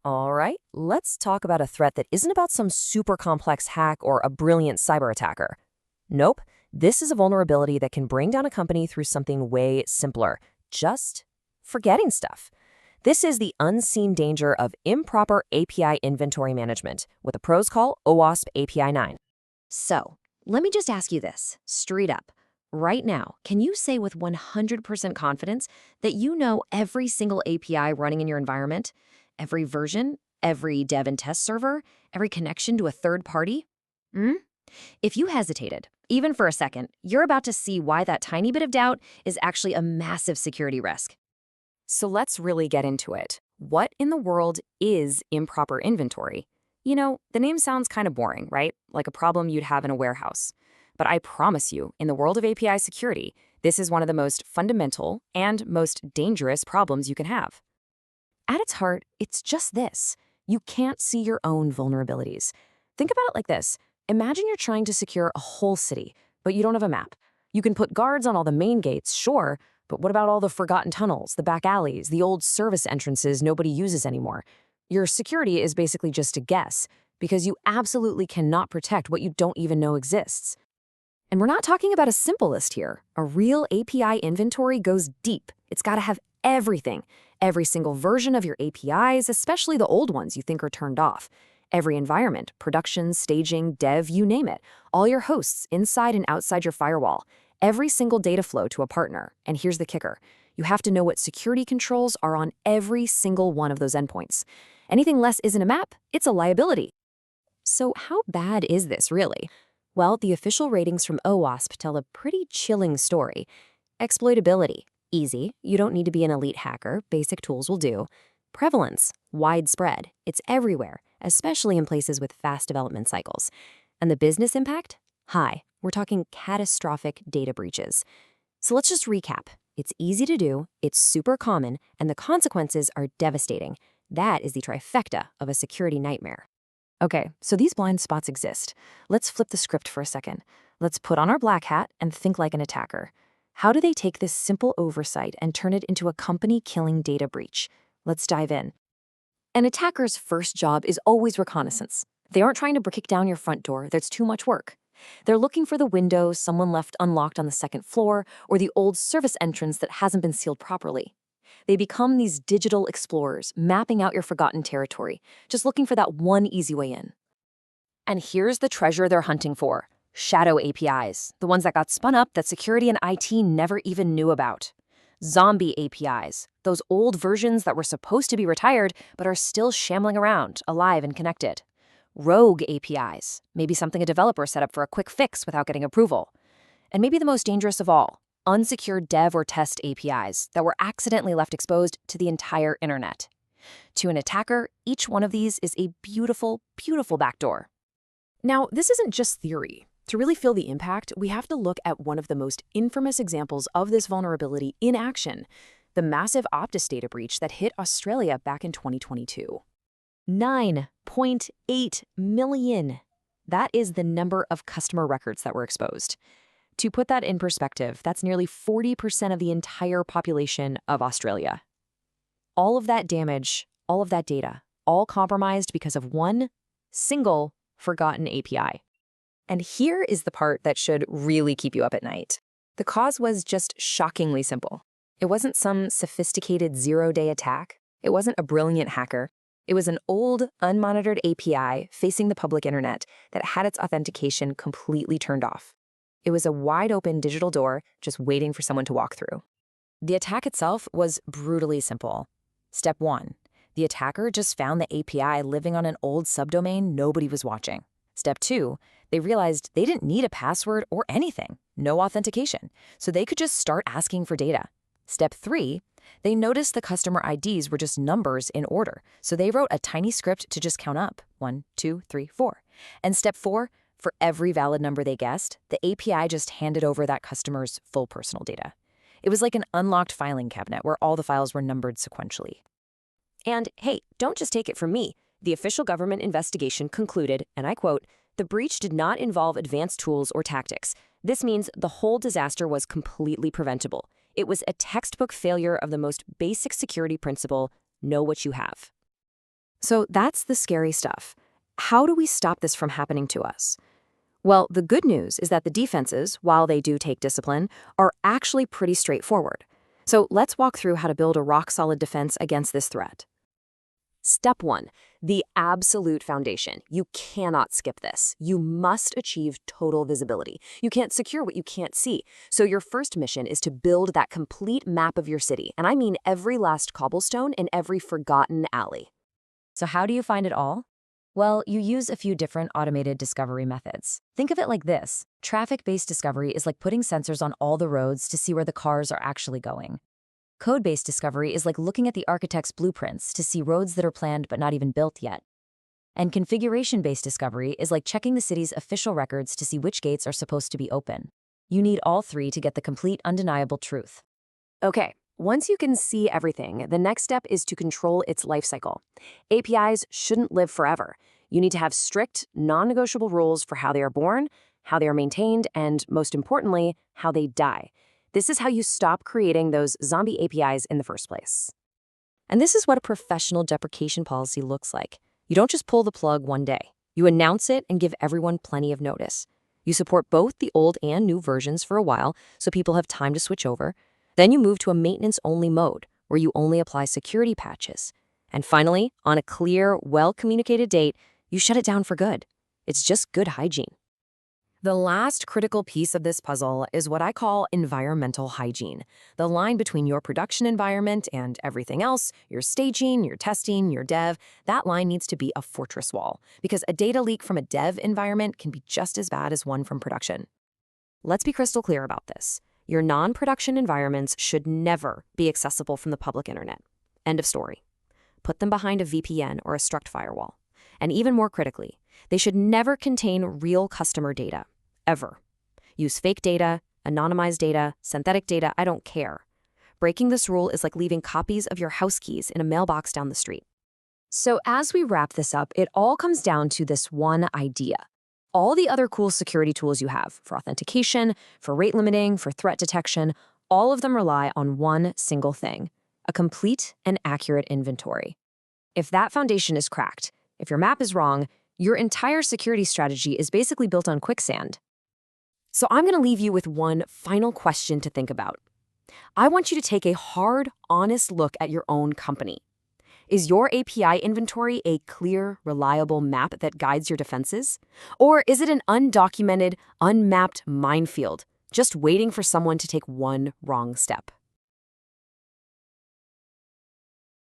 All right, let's talk about a threat that isn't about some super complex hack or a brilliant cyber attacker. Nope, this is a vulnerability that can bring down a company through something way simpler, just forgetting stuff. This is the unseen danger of improper API inventory management, what the pros call OWASP API 9. So, let me just ask you this, straight up. Right now, can you say with 100% confidence that you know every single API running in your environment? Every version? Every dev and test server? Every connection to a third party? Hmm? If you hesitated, even for a second, you're about to see why that tiny bit of doubt is actually a massive security risk. So let's really get into it. What in the world is improper inventory? You know, the name sounds kind of boring, right? Like a problem you'd have in a warehouse. But I promise you, in the world of API security, this is one of the most fundamental and most dangerous problems you can have. At its heart, it's just this. You can't see your own vulnerabilities. Think about it like this. Imagine you're trying to secure a whole city, but you don't have a map. You can put guards on all the main gates, sure, but what about all the forgotten tunnels, the back alleys, the old service entrances nobody uses anymore? Your security is basically just a guess, because you absolutely cannot protect what you don't even know exists. And we're not talking about a simple list here. A real API inventory goes deep. It's got to have everything. Every single version of your APIs, especially the old ones you think are turned off. Every environment, production, staging, dev, you name it. All your hosts, inside and outside your firewall. Every single data flow to a partner. And here's the kicker. You have to know what security controls are on every single one of those endpoints. Anything less isn't a map, it's a liability. So how bad is this, really? Well, the official ratings from OWASP tell a pretty chilling story. Exploitability. Easy. You don't need to be an elite hacker. Basic tools will do. Prevalence. Widespread. It's everywhere, especially in places with fast development cycles. And the business impact? High. We're talking catastrophic data breaches. So let's just recap. It's easy to do, it's super common, and the consequences are devastating. That is the trifecta of a security nightmare. Okay, so these blind spots exist. Let's flip the script for a second. Let's put on our black hat and think like an attacker. How do they take this simple oversight and turn it into a company-killing data breach? Let's dive in. An attacker's first job is always reconnaissance. They aren't trying to kick down your front door, there's too much work. They're looking for the window someone left unlocked on the second floor or the old service entrance that hasn't been sealed properly. They become these digital explorers, mapping out your forgotten territory, just looking for that one easy way in. And here's the treasure they're hunting for. Shadow APIs, the ones that got spun up that security and IT never even knew about. Zombie APIs, those old versions that were supposed to be retired but are still shambling around, alive and connected. Rogue APIs, maybe something a developer set up for a quick fix without getting approval. And maybe the most dangerous of all, unsecured dev or test APIs that were accidentally left exposed to the entire internet. To an attacker, each one of these is a beautiful, beautiful backdoor. Now, this isn't just theory. To really feel the impact, we have to look at one of the most infamous examples of this vulnerability in action, the massive Optus data breach that hit Australia back in 2022. 9.8 million. That is the number of customer records that were exposed. To put that in perspective, that's nearly 40% of the entire population of Australia. All of that damage, all of that data, all compromised because of one single forgotten API. And here is the part that should really keep you up at night. The cause was just shockingly simple. It wasn't some sophisticated zero-day attack. It wasn't a brilliant hacker. It was an old, unmonitored API facing the public internet that had its authentication completely turned off. It was a wide-open digital door just waiting for someone to walk through. The attack itself was brutally simple. Step 1. The attacker just found the API living on an old subdomain nobody was watching. Step 2. They realized they didn't need a password or anything, no authentication, so they could just start asking for data. Step 3. They noticed the customer IDs were just numbers in order, so they wrote a tiny script to just count up 1, 2, 3, 4. And step 4. For every valid number they guessed, the API just handed over that customer's full personal data. It was like an unlocked filing cabinet where all the files were numbered sequentially. And hey, don't just take it from me. The official government investigation concluded, and I quote, "The breach did not involve advanced tools or tactics. This means the whole disaster was completely preventable. It was a textbook failure of the most basic security principle, know what you have." So that's the scary stuff. How do we stop this from happening to us? Well, the good news is that the defenses, while they do take discipline, are actually pretty straightforward. So let's walk through how to build a rock-solid defense against this threat. Step 1, the absolute foundation. You cannot skip this. You must achieve total visibility. You can't secure what you can't see. So your first mission is to build that complete map of your city, and I mean every last cobblestone and every forgotten alley. So how do you find it all? Well, you use a few different automated discovery methods. Think of it like this. Traffic-based discovery is like putting sensors on all the roads to see where the cars are actually going. Code-based discovery is like looking at the architect's blueprints to see roads that are planned but not even built yet. And configuration-based discovery is like checking the city's official records to see which gates are supposed to be open. You need all three to get the complete, undeniable truth. Okay, once you can see everything, the next step is to control its lifecycle. APIs shouldn't live forever. You need to have strict, non-negotiable rules for how they are born, how they are maintained, and most importantly, how they die. This is how you stop creating those zombie APIs in the first place. And this is what a professional deprecation policy looks like. You don't just pull the plug one day. You announce it and give everyone plenty of notice. You support both the old and new versions for a while so people have time to switch over. Then you move to a maintenance-only mode where you only apply security patches. And finally, on a clear, well-communicated date, you shut it down for good. It's just good hygiene. The last critical piece of this puzzle is what I call environmental hygiene. The line between your production environment and everything else, your staging, your testing, your dev, that line needs to be a fortress wall, because a data leak from a dev environment can be just as bad as one from production. Let's be crystal clear about this. Your non-production environments should never be accessible from the public internet. End of story. Put them behind a VPN or a struct firewall. And even more critically, they should never contain real customer data. Ever. Use fake data, anonymized data, synthetic data, I don't care. Breaking this rule is like leaving copies of your house keys in a mailbox down the street. So as we wrap this up, it all comes down to this one idea. All the other cool security tools you have for authentication, for rate limiting, for threat detection, all of them rely on one single thing, a complete and accurate inventory. If that foundation is cracked, if your map is wrong, your entire security strategy is basically built on quicksand. So I'm going to leave you with one final question to think about. I want you to take a hard, honest look at your own company. Is your API inventory a clear, reliable map that guides your defenses? Or is it an undocumented, unmapped minefield, just waiting for someone to take one wrong step?